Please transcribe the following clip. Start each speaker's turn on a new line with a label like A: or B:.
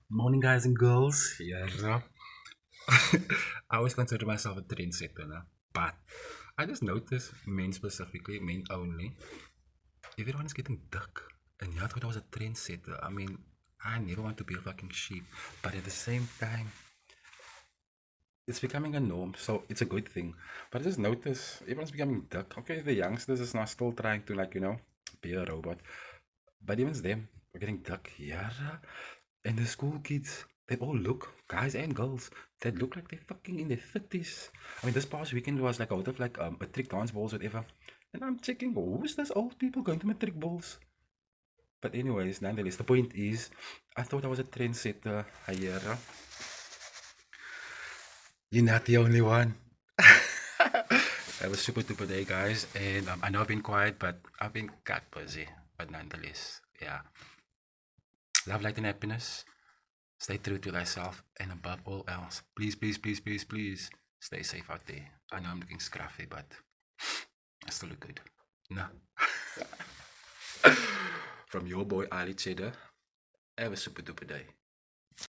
A: Morning, guys and girls. Yeah. I always consider myself a trendsetter, no? But I just noticed men specifically, men only, everyone is getting duck. And yeah, I thought I was a trendsetter. I mean, I never want to be a fucking sheep. But at the same time, it's becoming a norm, so it's a good thing. But I just noticed everyone's becoming duck. Okay, the youngsters is now still trying to, be a robot. But even them, we're getting duck. Yeah. And the school kids, they all look, guys and girls, they look like they're fucking in their 30s. I mean, this past weekend was like out of matric dance balls, whatever. And I'm checking, who's this old people going to matric balls? But anyways, nonetheless, the point is, I thought I was a trendsetter, Hayera. You're not the only one. Have a super duper day, guys. And I know I've been quiet, but I've been cat busy. But nonetheless, yeah. Love, light, and happiness. Stay true to thyself, and above all else, please, please, please, please, please, stay safe out there. I know I'm looking scruffy, but I still look good. No. From your boy Ali Cheddar, have a super duper day.